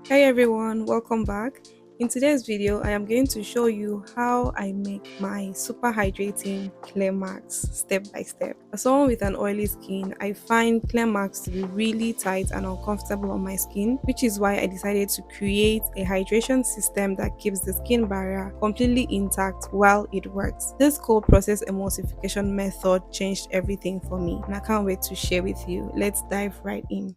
Hey everyone, welcome back. In today's video, I am going to show you how I make my super hydrating clear marks step by step. As someone with an oily skin, I find clear marks to be really tight and uncomfortable on my skin, which is why I decided to create a hydration system that keeps the skin barrier completely intact while it works. This cold process emulsification method changed everything for me, and I can't wait to share with you. Let's dive right in.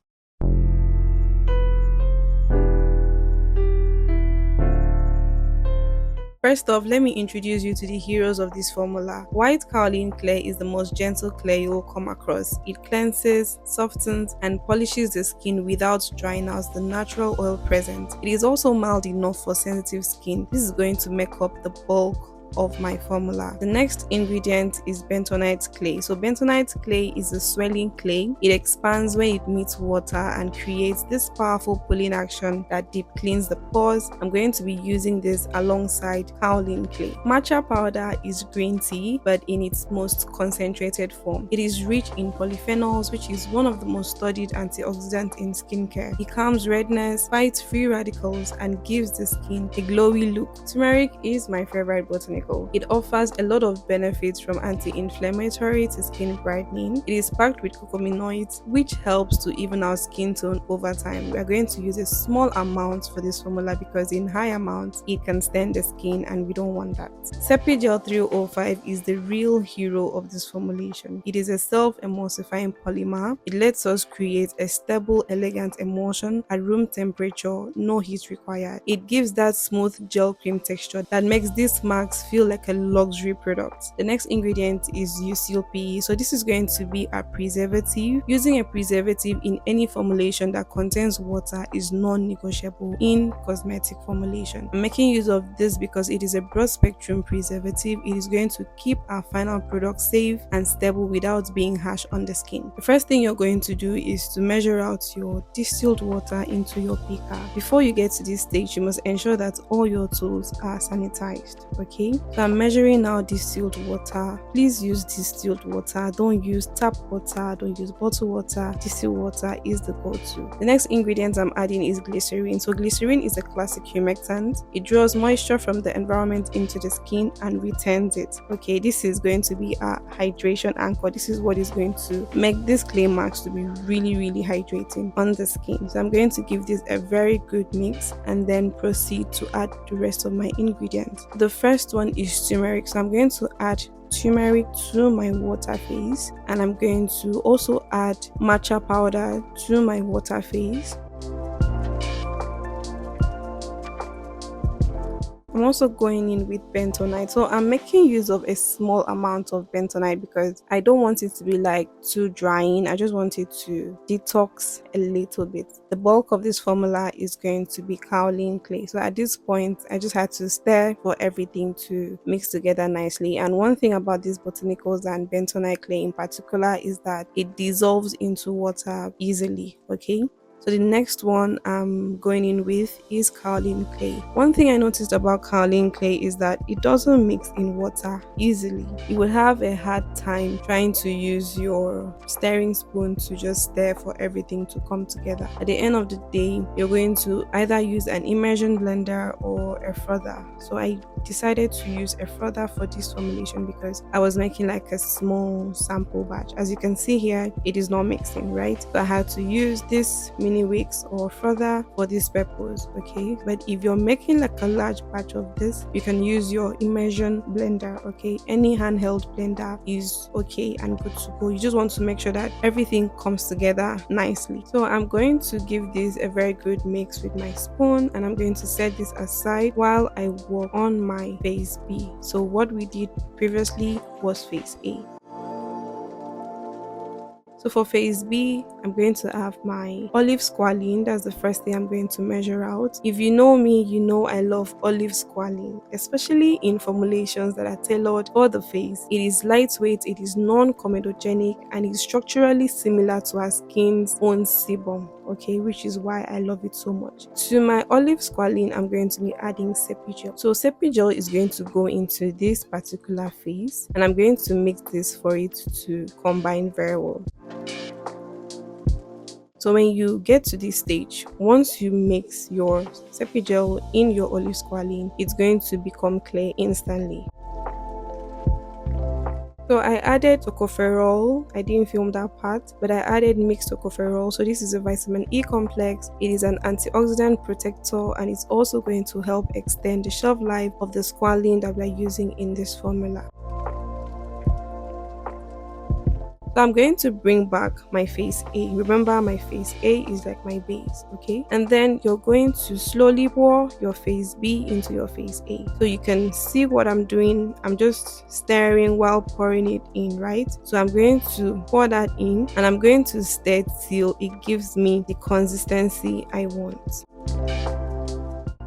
First off, let me introduce you to the heroes of this formula. White kaolin clay is the most gentle clay you will come across. It cleanses, softens, and polishes the skin without drying out the natural oil present. It is also mild enough for sensitive skin. This is going to make up the bulk of my formula. The next ingredient is bentonite clay. So bentonite clay is a swelling clay. It expands when it meets water and creates this powerful pulling action that deep cleans the pores. I'm going to be using this alongside kaolin clay. Matcha powder is green tea, but in its most concentrated form. It is rich in polyphenols, which is one of the most studied antioxidants in skincare. It calms redness, fights free radicals, and gives the skin a glowy look. Turmeric is my favorite botanical. It offers a lot of benefits from anti-inflammatory to skin brightening. It is packed with curcuminoids, which helps to even out skin tone over time. We are going to use a small amount for this formula because in high amounts it can stain the skin and we don't want that. Sepigel 305 is the real hero of this formulation. It is a self-emulsifying polymer. It lets us create a stable, elegant emulsion at room temperature, no heat required. It gives that smooth gel cream texture that makes these marks feel like a luxury product. The next ingredient is UCLP. So this is going to be a preservative. Using a preservative in any formulation that contains water is non-negotiable in cosmetic formulation. I'm making use of this because it is a broad spectrum preservative. It is going to keep our final product safe and stable without being harsh on the skin. The first thing you're going to do is to measure out your distilled water into your beaker. Before you get to this stage, you must ensure that all your tools are sanitized. Okay, so I'm measuring now distilled water. Please use distilled water. Don't use tap water, don't use bottled water. Distilled water is the go-to. The next ingredient I'm adding is glycerin. So glycerin is a classic humectant. It draws moisture from the environment into the skin and retains it. Okay, this is going to be a hydration anchor. This is what is going to make this clay marks to be really hydrating on the skin. So I'm going to give this a very good mix and then proceed to add the rest of my ingredients. The first one is turmeric. So I'm going to add turmeric to my water phase, and I'm going to also add matcha powder to my water phase. I'm also going in with bentonite. So I'm making use of a small amount of bentonite because I don't want it to be like too drying. I just want it to detox a little bit. The bulk of this formula is going to be kaolin clay. So at this point, I just had to stir for everything to mix together nicely. And one thing about these botanicals and bentonite clay in particular is that it dissolves into water easily. Okay. So the next one I'm going in with is kaolin clay. One thing I noticed about kaolin clay is that it doesn't mix in water easily. You will have a hard time trying to use your stirring spoon to just stir for everything to come together. At the end of the day, you're going to either use an immersion blender or a frother. So I decided to use a frother for this formulation because I was making like a small sample batch. As you can see here, it is not mixing, right? So I had to use this mini wicks or frother for this purpose. Okay, but if you're making like a large batch of this, you can use your immersion blender. Okay, any handheld blender is okay and good to go. You just want to make sure that everything comes together nicely. So I'm going to give this a very good mix with my spoon, and I'm going to set this aside while I work on my phase B. So what we did previously was phase A. So for phase B, I'm going to have my olive squalene. That's the first thing I'm going to measure out. If you know me, you know I love olive squalene, especially in formulations that are tailored for the face. It is lightweight, it is non-comedogenic, and is structurally similar to our skin's own sebum. Okay, which is why I love it so much. To my olive squalene, I'm going to be adding sepigel. So sepigel is going to go into this particular phase, and I'm going to mix this for it to combine very well. So when you get to this stage, once you mix your sepia gel in your olive squalene, it's going to become clear instantly. So I added tocopherol. I didn't film that part, but I added mixed tocopherol. So this is a vitamin E complex. It is an antioxidant protector, and it's also going to help extend the shelf life of the squalene that we're using in this formula. So I'm going to bring back my phase A. Remember, my phase A is like my base, okay? And then you're going to slowly pour your phase B into your phase A. So you can see what I'm doing. I'm just stirring while pouring it in, right? So I'm going to pour that in, and I'm going to stir till it gives me the consistency I want.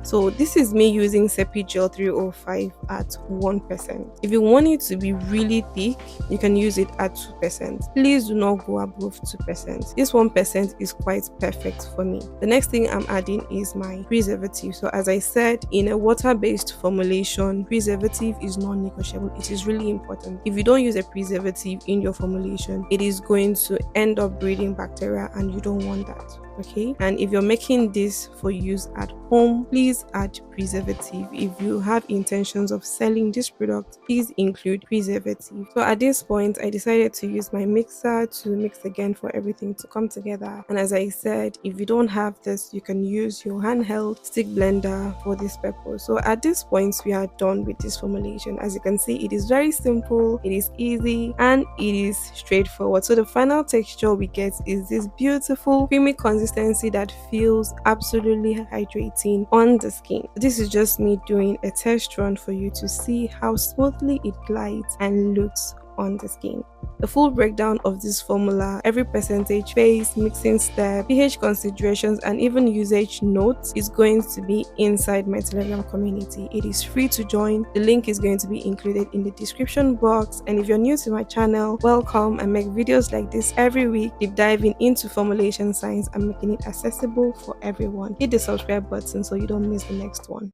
So this is me using Sepia Gel 305 at 1%. If you want it to be really thick, you can use it at 2%. Please do not go above 2%. This 1% is quite perfect for me. The next thing I'm adding is my preservative. So as I said, in a water-based formulation, preservative is non-negotiable. It is really important. If you don't use a preservative in your formulation, it is going to end up breeding bacteria, and you don't want that. Okay, and if you're making this for use at home, please add preservative. If you have intentions of selling this product, please include preservative. So at this point, I decided to use my mixer to mix again for everything to come together. And as I said, if you don't have this, you can use your handheld stick blender for this purpose. So at this point, we are done with this formulation. As you can see, it is very simple, it is easy, and it is straightforward. So the final texture we get is this beautiful creamy consistency that feels absolutely hydrating on the skin. This is just me doing a test run for you to see how smoothly it glides and looks on the skin. The full breakdown of this formula, every percentage, phase, mixing step, pH considerations, and even usage notes is going to be inside my Telegram community. It is free to join. The link is going to be included in the description box. And if you're new to my channel, welcome. I make videos like this every week, deep diving into formulation science and making it accessible for everyone. Hit the subscribe button so you don't miss the next one.